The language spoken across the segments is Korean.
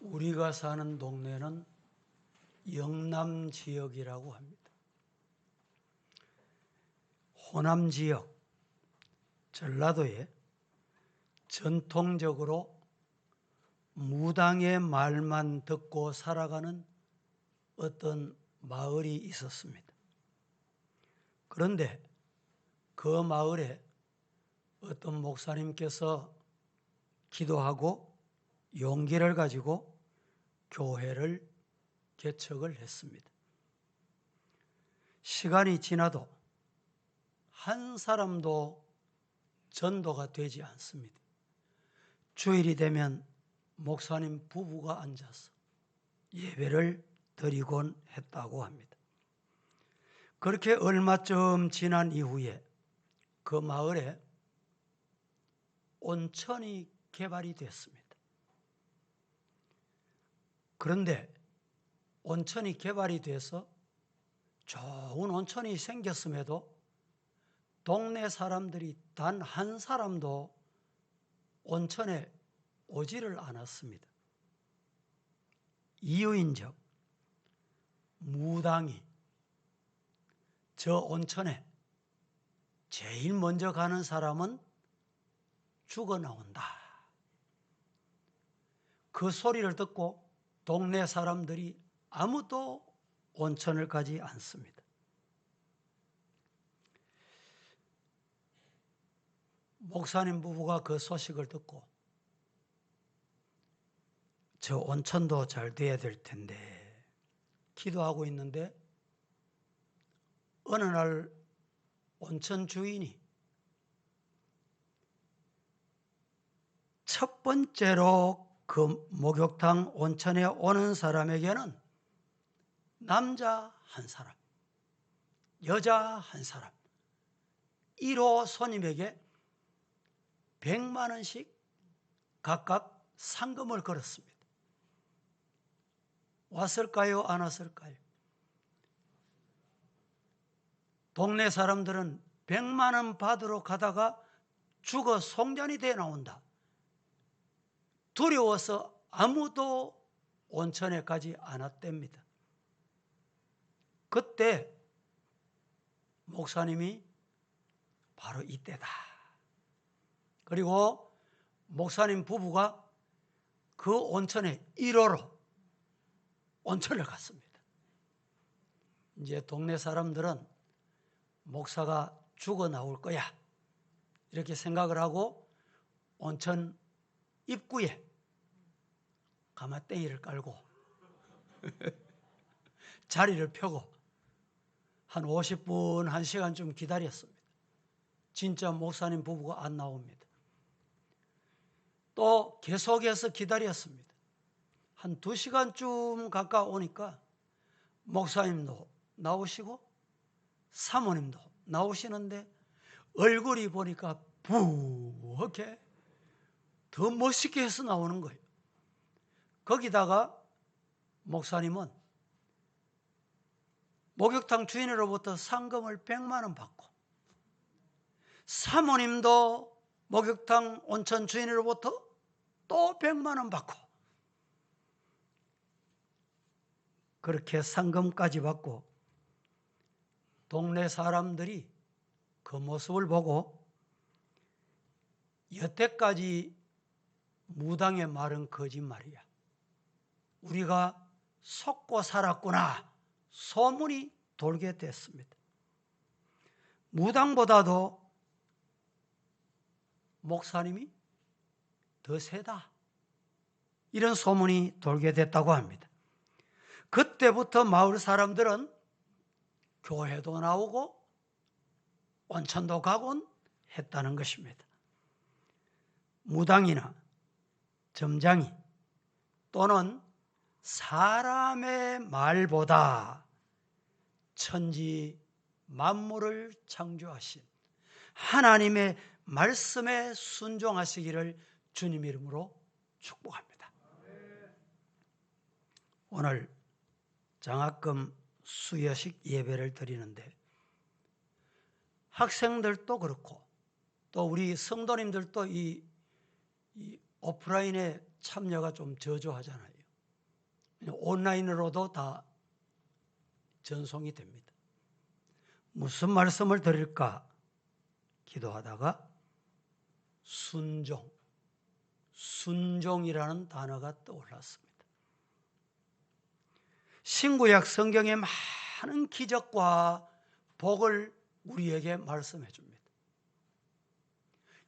우리가 사는 동네는 영남 지역이라고 합니다. 호남 지역, 전라도에 전통적으로 무당의 말만 듣고 살아가는 어떤 마을이 있었습니다. 그런데 그 마을에 어떤 목사님께서 기도하고 용기를 가지고 교회를 개척을 했습니다. 시간이 지나도 한 사람도 전도가 되지 않습니다. 주일이 되면 목사님 부부가 앉아서 예배를 드리곤 했다고 합니다. 그렇게 얼마쯤 지난 이후에 그 마을에 온천이 개발이 됐습니다. 그런데 온천이 개발이 돼서 좋은 온천이 생겼음에도 동네 사람들이 단 한 사람도 온천에 오지를 않았습니다. 이유인즉 무당이 저 온천에 제일 먼저 가는 사람은 죽어 나온다. 그 소리를 듣고 동네 사람들이 아무도 온천을 가지 않습니다. 목사님 부부가 그 소식을 듣고 저 온천도 잘 돼야 될 텐데 기도하고 있는데 어느 날 온천 주인이 첫 번째로 그 목욕탕 온천에 오는 사람에게는 남자 한 사람, 여자 한 사람, 1호 손님에게 100만 원씩 각각 상금을 걸었습니다. 왔을까요? 안 왔을까요? 동네 사람들은 100만 원 받으러 가다가 죽어 송전이 돼 나온다. 두려워서 아무도 온천에 가지 않았답니다. 그때 목사님이 바로 이때다. 그리고 목사님 부부가 그 온천에 1호로 온천을 갔습니다. 이제 동네 사람들은 목사가 죽어 나올 거야 이렇게 생각을 하고 온천 입구에 가마떼이를 깔고 자리를 펴고 한 50분, 1시간쯤 기다렸습니다. 진짜 목사님 부부가 안 나옵니다. 또 계속해서 기다렸습니다. 한 2시간쯤 가까우니까 목사님도 나오시고 사모님도 나오시는데 얼굴이 보니까 부하게 더 멋있게 해서 나오는 거예요. 거기다가 목사님은 목욕탕 주인으로부터 상금을 100만 원 받고 사모님도 목욕탕 온천 주인으로부터 또 100만 원 받고 그렇게 상금까지 받고 동네 사람들이 그 모습을 보고 여태까지 무당의 말은 거짓말이야. 우리가 속고 살았구나. 소문이 돌게 됐습니다. 무당보다도 목사님이 더 세다. 이런 소문이 돌게 됐다고 합니다. 그때부터 마을 사람들은 교회도 나오고 온천도 가곤 했다는 것입니다. 무당이나 점장이 또는 사람의 말보다 천지 만물을 창조하신 하나님의 말씀에 순종하시기를 주님 이름으로 축복합니다. 오늘 장학금 수여식 예배를 드리는데 학생들도 그렇고 또 우리 성도님들도 이 오프라인에 참여가 좀 저조하잖아요. 온라인으로도 다 전송이 됩니다. 무슨 말씀을 드릴까 기도하다가 순종이라는 단어가 떠올랐습니다. 신구약 성경에 많은 기적과 복을 우리에게 말씀해 줍니다.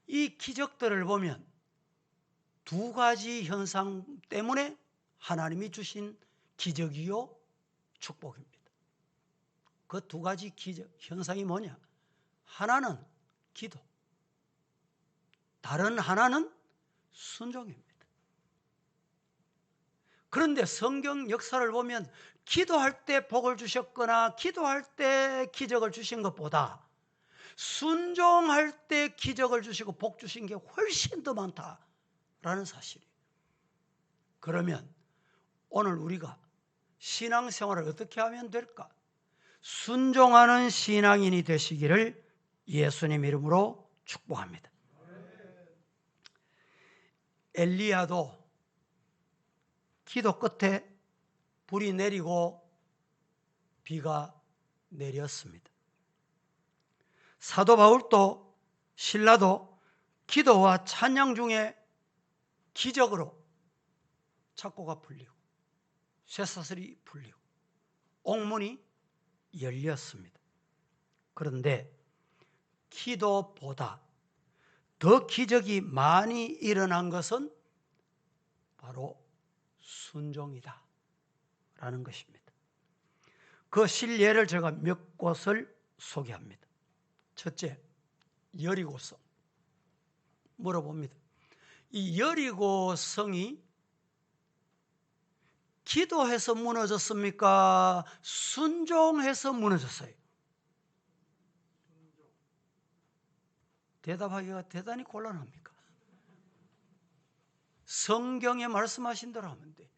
이 기적들을 보면 두 가지 현상 때문에 하나님이 주신 기적이요 축복입니다. 그 두 가지 기적 현상이 뭐냐? 하나는 기도, 다른 하나는 순종입니다. 그런데 성경 역사를 보면 기도할 때 복을 주셨거나 기도할 때 기적을 주신 것보다 순종할 때 기적을 주시고 복 주신 게 훨씬 더 많다라는 사실이에요. 그러면 오늘 우리가 신앙생활을 어떻게 하면 될까? 순종하는 신앙인이 되시기를 예수님 이름으로 축복합니다. 엘리야도 기도 끝에 불이 내리고 비가 내렸습니다. 사도 바울도 신라도 기도와 찬양 중에 기적으로 착고가 풀리고 쇠사슬이 풀리고 옥문이 열렸습니다. 그런데 기도보다 더 기적이 많이 일어난 것은 바로 순종이다 라는 것입니다. 그 실례를 제가 몇 곳을 소개합니다. 첫째, 여리고성. 물어봅니다. 이 여리고성이 기도해서 무너졌습니까? 순종해서 무너졌어요? 대답하기가 대단히 곤란합니까? 성경에 말씀하신 대로 하면 돼.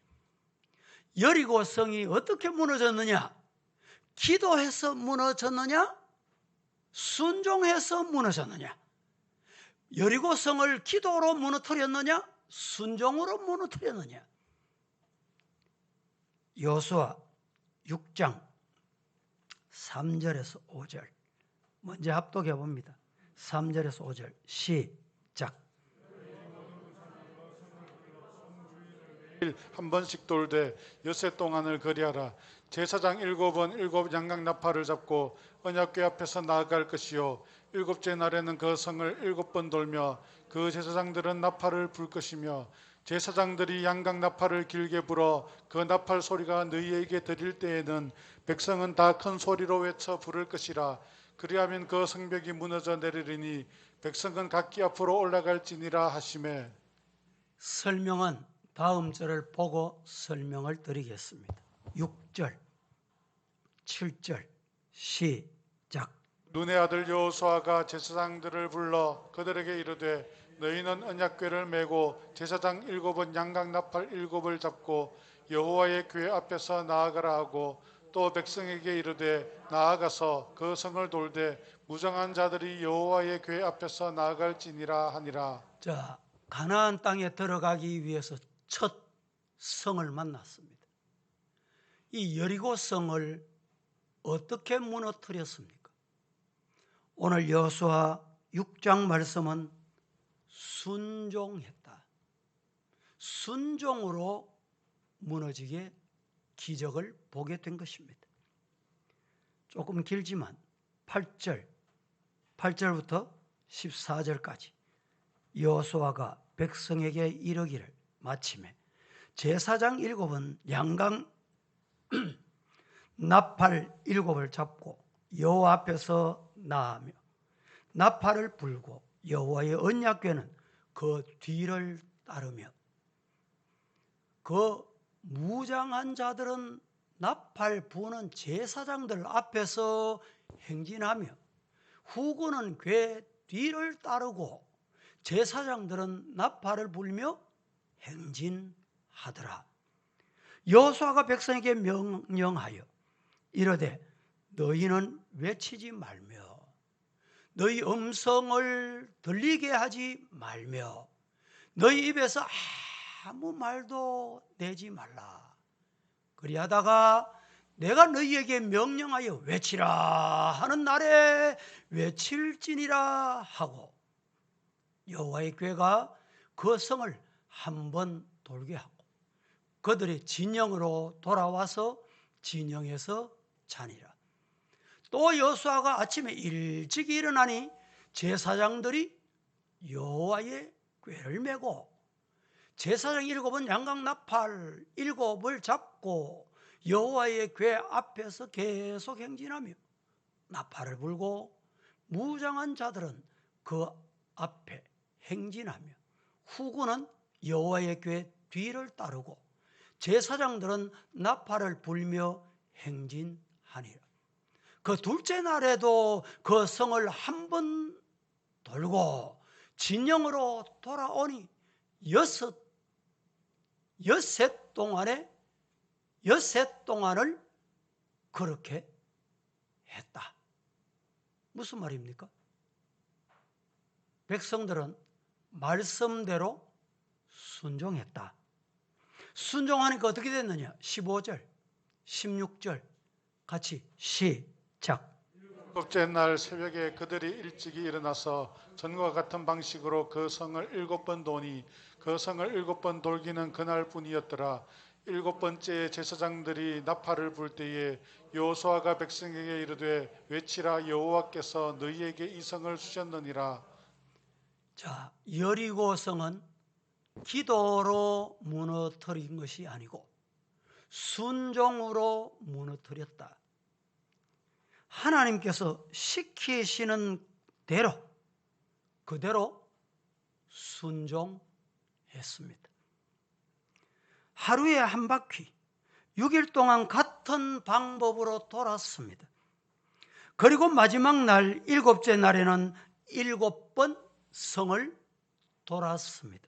여리고성이 어떻게 무너졌느냐? 기도해서 무너졌느냐? 순종해서 무너졌느냐? 여리고성을 기도로 무너뜨렸느냐? 순종으로 무너뜨렸느냐? 여호수아 6장 3절에서 5절 먼저 합독해 봅니다. 3절에서 5절 시작. 한 번씩 돌되 엿새 동안을 거리하라. 제사장 7은 7 양각 나팔을 잡고 언약궤 앞에서 나아갈 것이요 7째 날에는 그 성을 7번 돌며 그 제사장들은 나팔을 불 것이며 제사장들이 양각 나팔을 길게 불어 그 나팔 소리가 너희에게 들릴 때에는 백성은 다 큰 소리로 외쳐 부를 것이라. 그리하면 그 성벽이 무너져 내리리니 백성은 각기 앞으로 올라갈지니라 하시매. 설명은 다음 절을 보고 설명을 드리겠습니다. 6절 7절 시작. 눈의 아들 여호수아가 제사장들을 불러 그들에게 이르되 너희는 언약궤를 메고 제사장 7은 양각 나팔 7을 잡고 여호와의 궤 앞에서 나아가라 하고 또 백성에게 이르되 나아가서 그 성을 돌되 무정한 자들이 여호와의 궤 앞에서 나아갈지니라 하니라. 자, 가나안 땅에 들어가기 위해서 첫 성을 만났습니다. 이 여리고 성을 어떻게 무너뜨렸습니까? 오늘 여호수아 6장 말씀은 순종했다. 순종으로 무너지게 기적을 보게 된 것입니다. 조금 길지만 8절부터 14절까지 여호수아가 백성에게 이르기를 마침에 제사장 7은 양각 나팔 7을 잡고 여호와 앞에서 나아가며 나팔을 불고 여호와의 언약궤는 그 뒤를 따르며 그 무장한 자들은 나팔 부는 제사장들 앞에서 행진하며 후군은 궤 뒤를 따르고 제사장들은 나팔을 불며 행진하더라. 여호수아가 백성에게 명령하여 이르되 너희는 외치지 말며 너희 음성을 들리게 하지 말며 너희 입에서 아무 말도 내지 말라. 그리하다가 내가 너희에게 명령하여 외치라 하는 날에 외칠지니라 하고 여호와의 궤가 그 성을 한 번 돌게 하고 그들이 진영으로 돌아와서 진영에서 자니라. 또 여호수아가 아침에 일찍 일어나니 제사장들이 여호와의 궤를 메고 제사장 7은 양각 나팔 7을 잡고 여호와의 궤 앞에서 계속 행진하며 나팔을 불고 무장한 자들은 그 앞에 행진하며 후군은 여호와의 궤 뒤를 따르고 제사장들은 나팔을 불며 행진하니라. 그 둘째 날에도 그 성을 한 번 돌고 진영으로 돌아오니 엿새 동안을 그렇게 했다. 무슨 말입니까? 백성들은 말씀대로 순종했다. 순종하니까 어떻게 됐느냐? 15절, 16절 같이 시작. 일곱째 날 새벽에 그들이 일찍이 일어나서 전과 같은 방식으로 그 성을 7번 도니 그 성을 7번 돌기는 그날뿐이었더라. 7번째에 제사장들이 나팔을 불 때에 여호수아가 백성에게 이르되 외치라 여호와께서 너희에게 이 성을 주셨느니라. 자, 여리고성은 기도로 무너뜨린 것이 아니고 순종으로 무너뜨렸다. 하나님께서 시키시는 대로 그대로 순종했습니다. 하루에 한 바퀴 6일 동안 같은 방법으로 돌았습니다. 그리고 마지막 날 7째 날에는 7번 성을 돌았습니다.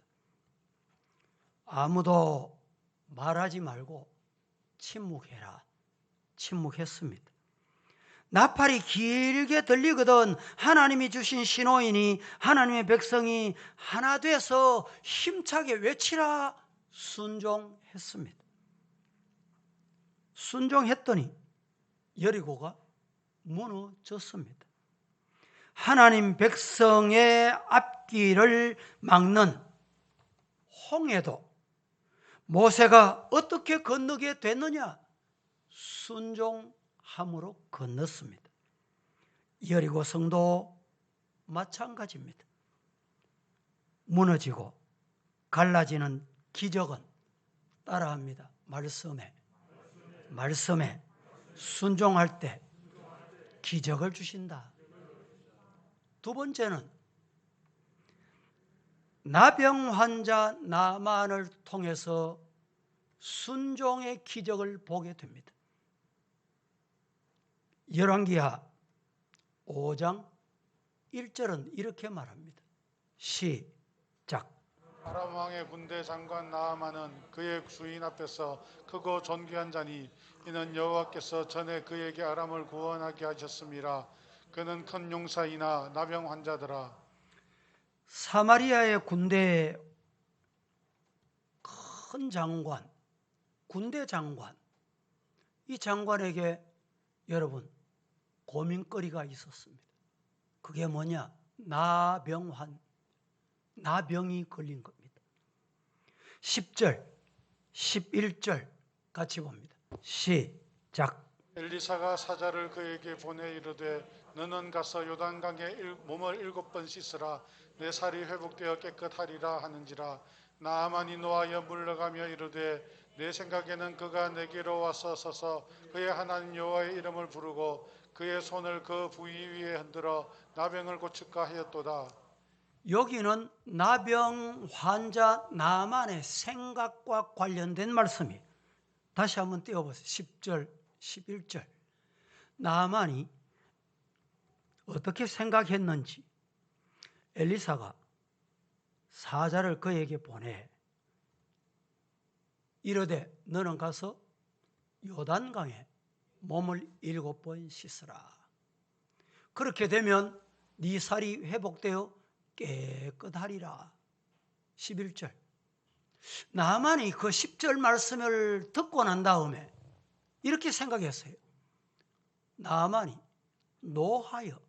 아무도 말하지 말고 침묵해라. 침묵했습니다. 나팔이 길게 들리거든 하나님이 주신 신호이니 하나님의 백성이 하나 돼서 힘차게 외치라 순종했습니다. 순종했더니 여리고가 무너졌습니다. 하나님 백성의 앞길을 막는 홍해도 모세가 어떻게 건너게 됐느냐? 순종함으로 건넜습니다. 여리고 성도 마찬가지입니다. 무너지고 갈라지는 기적은 따라합니다. 말씀에 순종할 때 기적을 주신다. 두 번째는 나병 환자 나만을 통해서 순종의 기적을 보게 됩니다. 열왕기하 5장 1절은 이렇게 말합니다. 시작. 아람 왕의 군대 장관 나아만은 그의 주인 앞에서 크고 존귀한 자니 이는 여호와께서 전에 그에게 아람을 구원하게 하셨음이라. 그는 큰 용사이나 나병 환자더라. 사마리아의 군대의 큰 장관, 군대 장관, 이 장관에게 여러분 고민거리가 있었습니다. 그게 뭐냐? 나병이 걸린 겁니다. 10절, 11절 같이 봅니다. 시작. 엘리사가 사자를 그에게 보내 이르되 너는 가서 요단강에 몸을 7번 씻으라. 내 살이 회복되어 깨끗하리라 하는지라. 나아만이 노하여 물러가며 이르되 내 생각에는 그가 내게로 와서 서서 그의 하나님 여호와의 이름을 부르고 그의 손을 그 부위 위에 흔들어 나병을 고칠까 하였도다. 여기는 나병 환자 나만의 생각과 관련된 말씀이 다시 한번 띄워보세요. 10절, 11절. 나만이 어떻게 생각했는지 엘리사가 사자를 그에게 보내 이르되 너는 가서 요단강에 몸을 7번 씻으라. 그렇게 되면 네 살이 회복되어 깨끗하리라. 11절. 나만이 그 10절 말씀을 듣고 난 다음에 이렇게 생각했어요. 나만이 노하여,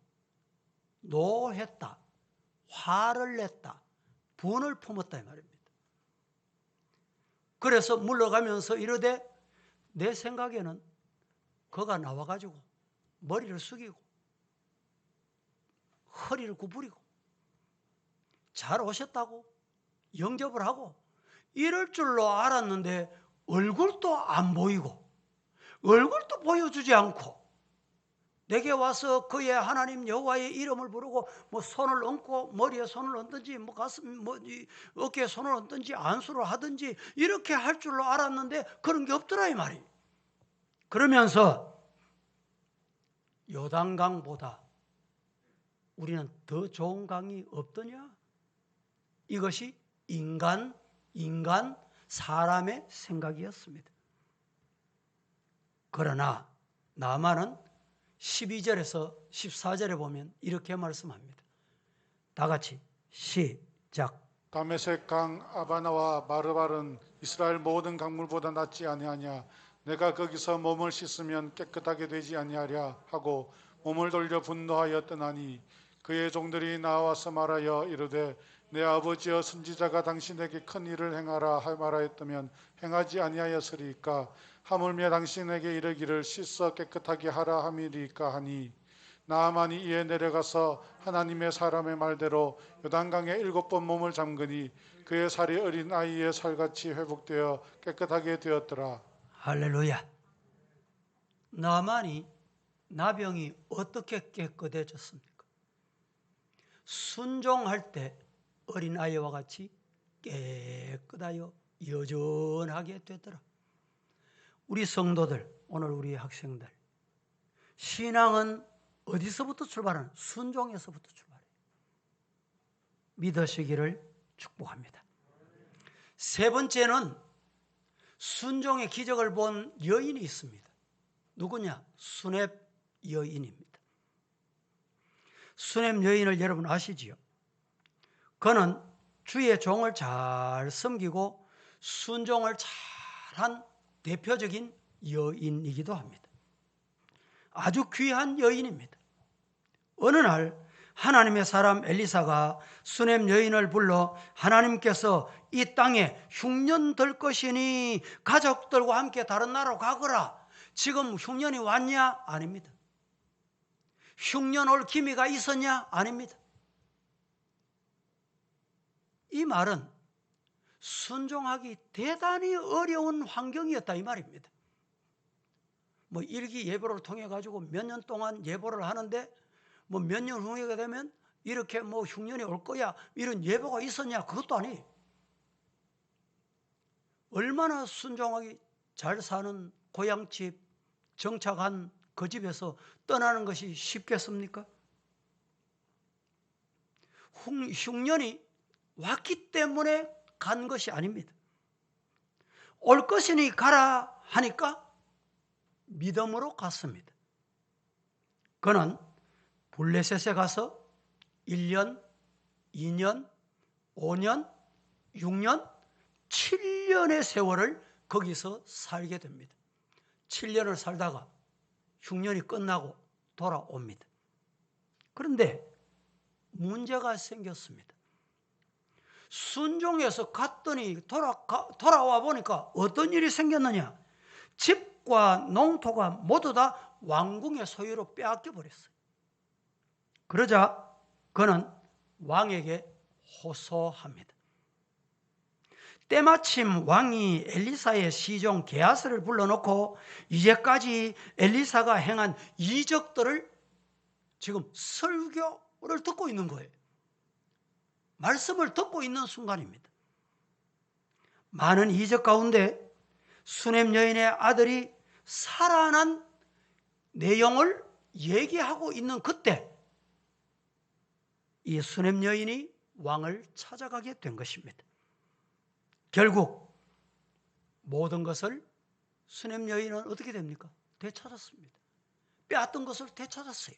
노했다, 화를 냈다, 분을 품었다 이 말입니다. 그래서 물러가면서 이르되 내 생각에는 그가 나와가지고 머리를 숙이고 허리를 구부리고 잘 오셨다고 영접을 하고 이럴 줄로 알았는데 얼굴도 안 보이고 얼굴도 보여주지 않고 내게 와서 그의 하나님 여호와의 이름을 부르고 뭐 손을 얹고 머리에 손을 얹든지 뭐 가슴 어깨에 손을 얹든지 안수를 하든지 이렇게 할 줄로 알았는데 그런 게 없더라 이 말이. 그러면서 요단강보다 우리는 더 좋은 강이 없더냐? 이것이 인간 사람의 생각이었습니다. 그러나 나만은 12절에서 14절에 보면 이렇게 말씀합니다. 다 같이 시작. 다메섹 강 아바나와 마르발은 이스라엘 모든 강물보다 낫지 아니하냐. 내가 거기서 몸을 씻으면 깨끗하게 되지 아니하랴 하고 몸을 돌려 분노하여 떠나니 그의 종들이 나와서 말하여 이르되 내 아버지여 선지자가 당신에게 큰 일을 행하라 하 말하였다면 행하지 아니하였으리까. 하물며 당신에게 이르기를 씻어 깨끗하게 하라 함이리까 하니 나아만이 이에 내려가서 하나님의 사람의 말대로 요단강에 7번 몸을 잠그니 그의 살이 어린 아이의 살같이 회복되어 깨끗하게 되었더라. 할렐루야. 나만이 나병이 어떻게 깨끗해졌습니까? 순종할 때 어린아이와 같이 깨끗하여 여전하게 되더라. 우리 성도들, 오늘 우리 학생들, 신앙은 어디서부터 출발하는? 순종에서부터 출발해요. 믿으시기를 축복합니다. 세 번째는 순종의 기적을 본 여인이 있습니다. 누구냐? 수렙 여인입니다. 수렙 여인을 여러분 아시지요? 그는 주의 종을 잘 섬기고 순종을 잘한 대표적인 여인이기도 합니다. 아주 귀한 여인입니다. 어느 날 하나님의 사람 엘리사가 수넴 여인을 불러 하나님께서 이 땅에 흉년 들 것이니 가족들과 함께 다른 나라로 가거라. 지금 흉년이 왔냐? 아닙니다. 흉년 올 기미가 있었냐? 아닙니다. 이 말은 순종하기 대단히 어려운 환경이었다 이 말입니다. 뭐 일기 예보를 통해 가지고 몇 년 동안 예보를 하는데 뭐 몇 년 후에 되면 이렇게 뭐 흉년이 올 거야 이런 예보가 있었냐? 그것도 아니에요. 얼마나 순종하기 잘 사는 고향집 정착한 그 집에서 떠나는 것이 쉽겠습니까? 흉년이 왔기 때문에 간 것이 아닙니다. 올 것이니 가라 하니까 믿음으로 갔습니다. 그는 블레셋에 가서 1년, 2년, 5년, 6년, 7년의 세월을 거기서 살게 됩니다. 7년을 살다가 흉년이 끝나고 돌아옵니다. 그런데 문제가 생겼습니다. 순종해서 갔더니 돌아와 보니까 어떤 일이 생겼느냐? 집과 농토가 모두 다 왕궁의 소유로 빼앗겨 버렸어요. 그러자 그는 왕에게 호소합니다. 때마침 왕이 엘리사의 시종 게하스를 불러놓고 이제까지 엘리사가 행한 이적들을 지금 설교를 듣고 있는 거예요. 말씀을 듣고 있는 순간입니다. 많은 이적 가운데 수넴 여인의 아들이 살아난 내용을 얘기하고 있는 그때 이 수넴 여인이 왕을 찾아가게 된 것입니다. 결국 모든 것을 수넴 여인은 어떻게 됩니까? 되찾았습니다. 빼앗던 것을 되찾았어요.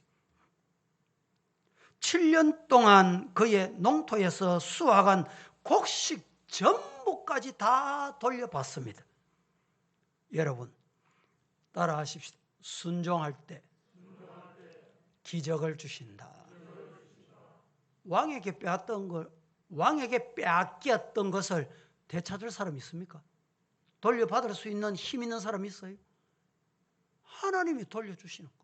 7년 동안 그의 농토에서 수확한 곡식 전부까지 다 돌려받습니다. 여러분, 따라 하십시다. 순종할 때 기적을 주신다. 왕에게 빼앗겼던 것을 되찾을 사람이 있습니까? 돌려받을 수 있는 힘 있는 사람이 있어요? 하나님이 돌려주시는 거예요.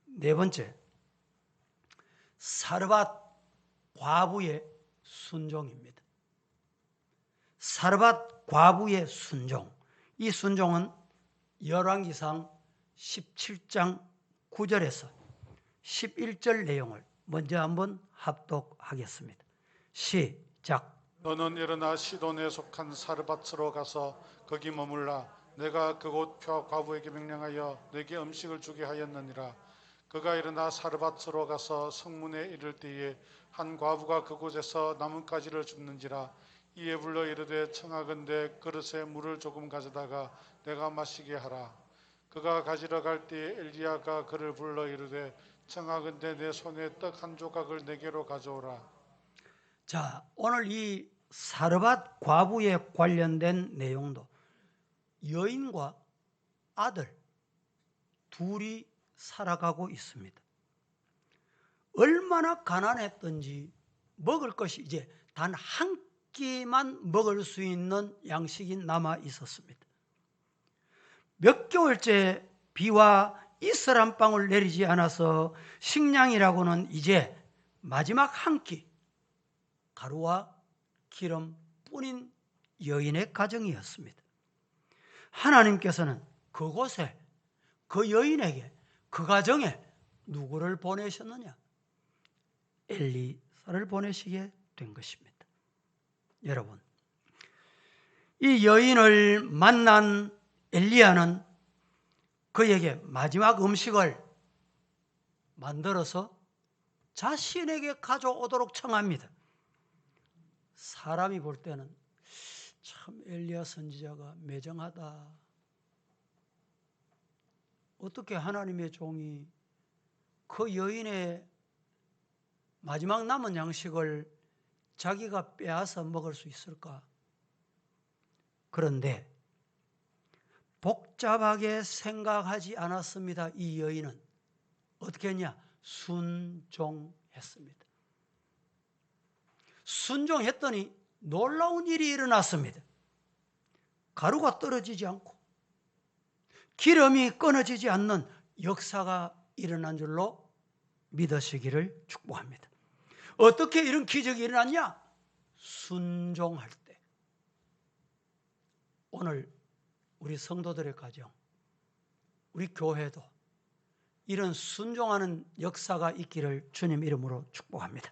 네 번째, 사르밧 과부의 순종입니다. 사르밧 과부의 순종. 이 순종은 열왕기상 17장 9절에서 11절 내용을 먼저 한번 합독하겠습니다. 시작. 너는 일어나 시돈에 속한 사르밧으로 가서 거기 머물라. 내가 그곳 과부에게 명령하여 내게 음식을 주게 하였느니라. 그가 일어나 사르밧으로 가서 성문에 이를 때에 한 과부가 그곳에서 나뭇가지를 줍는지라. 이에 불러 이르되 청하건대 그릇에 물을 조금 가져다가 내가 마시게 하라. 그가 가지러 갈 때에 엘리야가 그를 불러 이르되 청하건대 내 손에 떡 한 조각을 내게로 가져오라. 자, 오늘 이 사르밧 과부에 관련된 내용도 여인과 아들 둘이 살아가고 있습니다. 얼마나 가난했던지 먹을 것이 이제 단 한 끼만 먹을 수 있는 양식이 남아 있었습니다. 몇 개월째 비와 이슬 한 방울 내리지 않아서 식량이라고는 이제 마지막 한 끼 가루와 기름뿐인 여인의 가정이었습니다. 하나님께서는 그곳에 그 여인에게 그 가정에 누구를 보내셨느냐? 엘리사를 보내시게 된 것입니다. 여러분, 이 여인을 만난 엘리야는 그에게 마지막 음식을 만들어서 자신에게 가져오도록 청합니다. 사람이 볼 때는 참 엘리야 선지자가 매정하다. 어떻게 하나님의 종이 그 여인의 마지막 남은 양식을 자기가 빼앗아 먹을 수 있을까? 그런데 복잡하게 생각하지 않았습니다. 이 여인은 어떻게 했냐? 순종했습니다. 순종했더니 놀라운 일이 일어났습니다. 가루가 떨어지지 않고 기름이 끊어지지 않는 역사가 일어난 줄로 믿으시기를 축복합니다. 어떻게 이런 기적이 일어났냐? 순종할 때. 오늘 우리 성도들의 가정, 우리 교회도 이런 순종하는 역사가 있기를 주님 이름으로 축복합니다.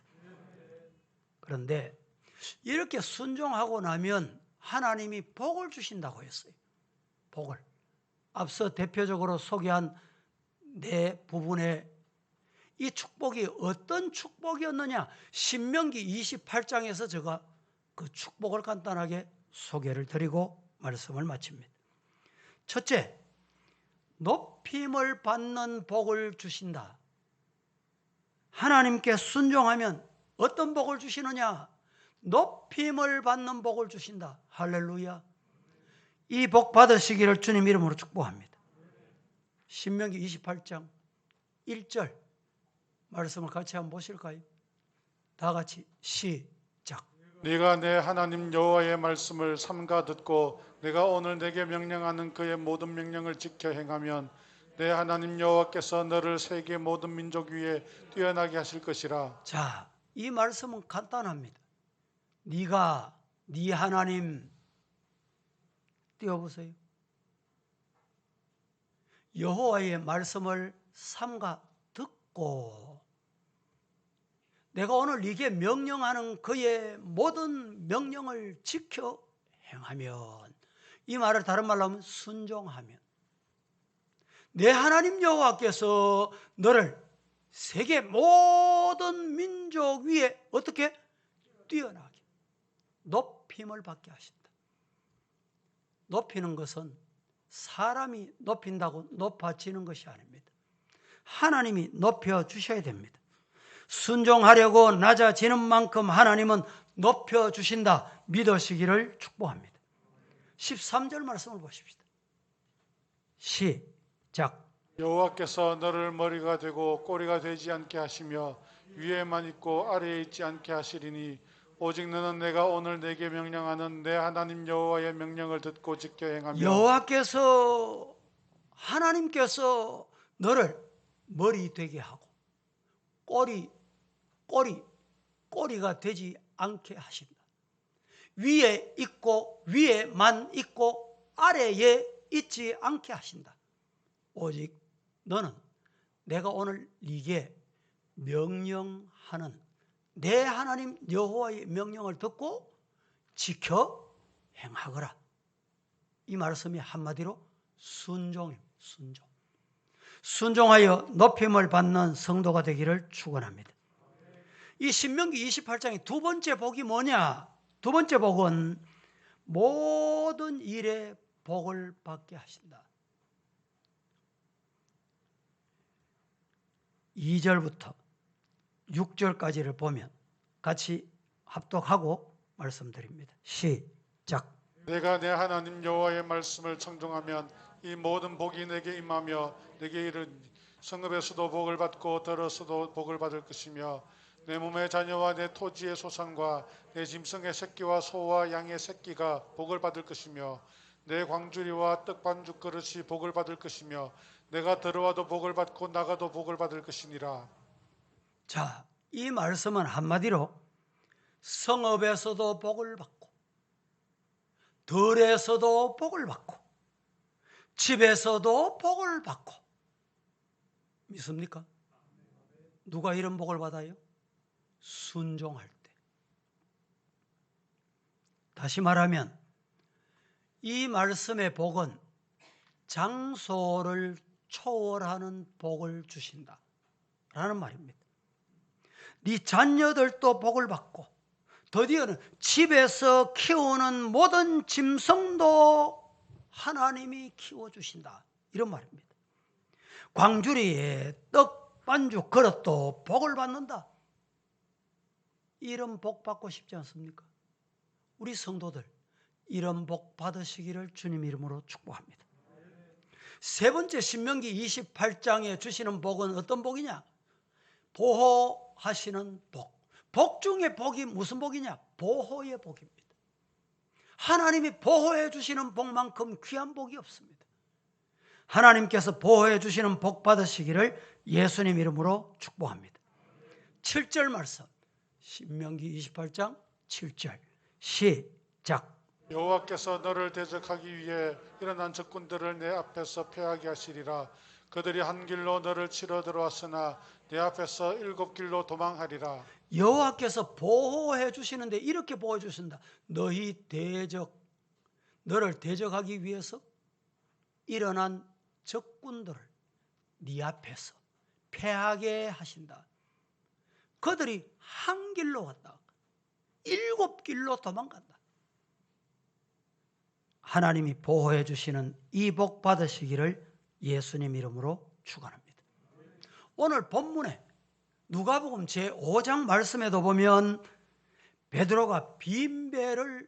그런데 이렇게 순종하고 나면 하나님이 복을 주신다고 했어요. 복을. 앞서 대표적으로 소개한 네 부분의 이 축복이 어떤 축복이었느냐? 신명기 28장에서 제가 그 축복을 간단하게 소개를 드리고 말씀을 마칩니다. 첫째, 높임을 받는 복을 주신다. 하나님께 순종하면 어떤 복을 주시느냐? 높임을 받는 복을 주신다. 할렐루야. 이 복 받으시기를 주님 이름으로 축복합니다. 신명기 28장 1절 말씀을 같이 한번 보실까요? 다 같이 시작. 네가 내 하나님 여호와의 말씀을 삼가 듣고 내가 오늘 내게 명령하는 그의 모든 명령을 지켜 행하면 내 하나님 여호와께서 너를 세계 모든 민족 위에 뛰어나게 하실 것이라. 자, 이 말씀은 간단합니다. 네가 네 하나님 띄워보세요. 여호와의 말씀을 삼가 듣고 내가 오늘 네게 명령하는 그의 모든 명령을 지켜 행하면, 이 말을 다른 말로 하면 순종하면, 내 하나님 여호와께서 너를 세계 모든 민족 위에 어떻게 뛰어나게 높임을 받게 하신다. 높이는 것은 사람이 높인다고 높아지는 것이 아닙니다. 하나님이 높여주셔야 됩니다. 순종하려고 낮아지는 만큼 하나님은 높여주신다. 믿으시기를 축복합니다. 13절 말씀을 보십시다. 시작. 여호와께서 너를 머리가 되고 꼬리가 되지 않게 하시며 위에만 있고 아래에 있지 않게 하시리니 오직 너는 내가 오늘 내게 명령하는 내 하나님 여호와의 명령을 듣고 지켜 행하며 여호와께서 하나님께서 너를 머리 되게 하고 꼬리가 되지 않게 하신다. 위에 있고 위에만 있고 아래에 있지 않게 하신다. 오직 너는 내가 오늘 네게 명령하는 내 하나님 여호와의 명령을 듣고 지켜 행하거라. 이 말씀이 한마디로 순종입니다. 순종하여 높임을 받는 성도가 되기를 축원합니다. 이 신명기 28장의 두 번째 복이 뭐냐? 두 번째 복은 모든 일에 복을 받게 하신다. 2절부터 6절까지를 보면 같이 합독하고 말씀드립니다. 시작. 내가 내 하나님 여호와의 말씀을 청종하면 이 모든 복이 내게 임하며 내게 이르니 성읍에서도 복을 받고 들어서도 복을 받을 것이며 내 몸의 자녀와 내 토지의 소산과 내 짐승의 새끼와 소와 양의 새끼가 복을 받을 것이며 내 광주리와 떡반죽 그릇이 복을 받을 것이며 내가 들어와도 복을 받고 나가도 복을 받을 것이니라. 자, 이 말씀은 한마디로 성읍에서도 복을 받고 들에서도 복을 받고 집에서도 복을 받고 믿습니까? 누가 이런 복을 받아요? 순종할 때. 다시 말하면 이 말씀의 복은 장소를 초월하는 복을 주신다 라는 말입니다. 네 자녀들도 복을 받고 드디어는 집에서 키우는 모든 짐승도 하나님이 키워주신다 이런 말입니다. 광주리에 떡 반죽 그릇도 복을 받는다. 이런 복 받고 싶지 않습니까? 우리 성도들 이런 복 받으시기를 주님 이름으로 축복합니다. 세 번째 신명기 28장에 주시는 복은 어떤 복이냐? 보호하시는 복. 복 중에 복이 무슨 복이냐? 보호의 복입니다. 하나님이 보호해 주시는 복만큼 귀한 복이 없습니다. 하나님께서 보호해 주시는 복 받으시기를 예수님 이름으로 축복합니다. 7절 말씀 신명기 28장 7절 시작. 여호와께서 너를 대적하기 위해 일어난 적군들을 내 앞에서 패하게 하시리라. 그들이 한 길로 너를 치러 들어왔으나 내 앞에서 7길로 도망하리라. 여호와께서 보호해 주시는데 이렇게 보호해 주신다. 너를 대적하기 위해서 일어난 적군들을 네 앞에서 패하게 하신다. 그들이 한 길로 갔다 7길로 도망간다. 하나님이 보호해 주시는 이 복 받으시기를 예수님 이름으로 축원합니다. 오늘 본문에 누가복음 제5장 말씀에도 보면 베드로가 빈 배를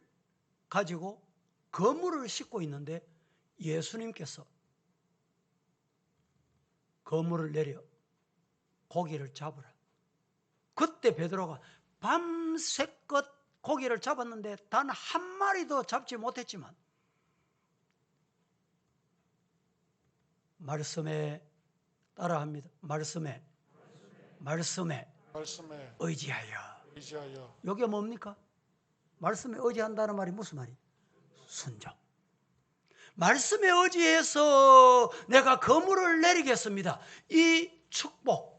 가지고 그물을 싣고 있는데 예수님께서 그물을 내려 고기를 잡으라. 그때 베드로가 밤새껏 고기를 잡았는데 단 한 마리도 잡지 못했지만 말씀에 따라합니다. 말씀에 의지하여. 이게 뭡니까? 말씀에 의지한다는 말이 무슨 말이에요? 순종. 말씀에 의지해서 내가 그물을 내리겠습니다. 이 축복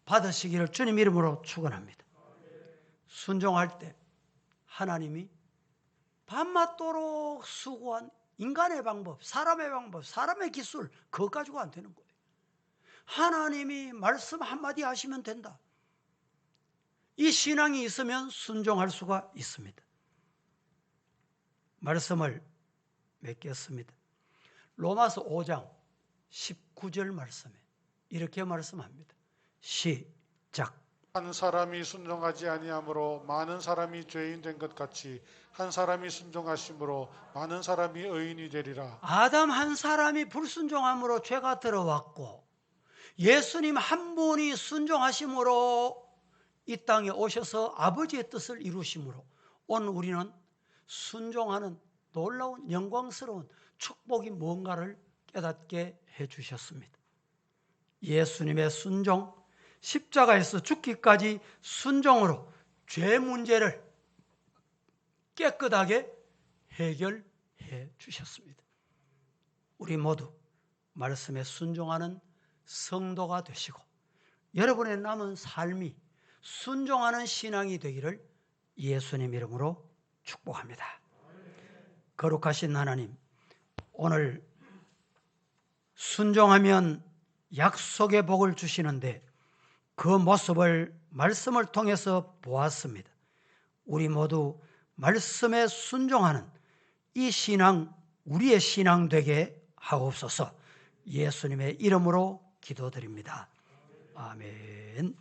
받으시기를 주님 이름으로 축원합니다. 순종할 때 하나님이 밤낮도록 수고한 인간의 방법, 사람의 방법, 사람의 기술 그것 가지고 안 되는 거예요. 하나님이 말씀 한마디 하시면 된다. 이 신앙이 있으면 순종할 수가 있습니다. 말씀을 맺겠습니다. 로마서 5장 19절 말씀에 이렇게 말씀합니다. 시작. 한 사람이 순종하지 아니함으로 많은 사람이 죄인 된 것 같이 한 사람이 순종하심으로 많은 사람이 의인이 되리라. 아담 한 사람이 불순종함으로 죄가 들어왔고 예수님 한 분이 순종하심으로 이 땅에 오셔서 아버지의 뜻을 이루심으로 오늘 우리는 순종하는 놀라운 영광스러운 축복이 뭔가를 깨닫게 해주셨습니다. 예수님의 순종, 십자가에서 죽기까지 순종으로 죄 문제를 깨끗하게 해결해 주셨습니다. 우리 모두 말씀에 순종하는 성도가 되시고 여러분의 남은 삶이 순종하는 신앙이 되기를 예수님 이름으로 축복합니다. 거룩하신 하나님, 오늘 순종하면 약속의 복을 주시는데 그 모습을 말씀을 통해서 보았습니다. 우리 모두 말씀에 순종하는 이 신앙, 우리의 신앙 되게 하옵소서. 예수님의 이름으로 기도드립니다. 아멘.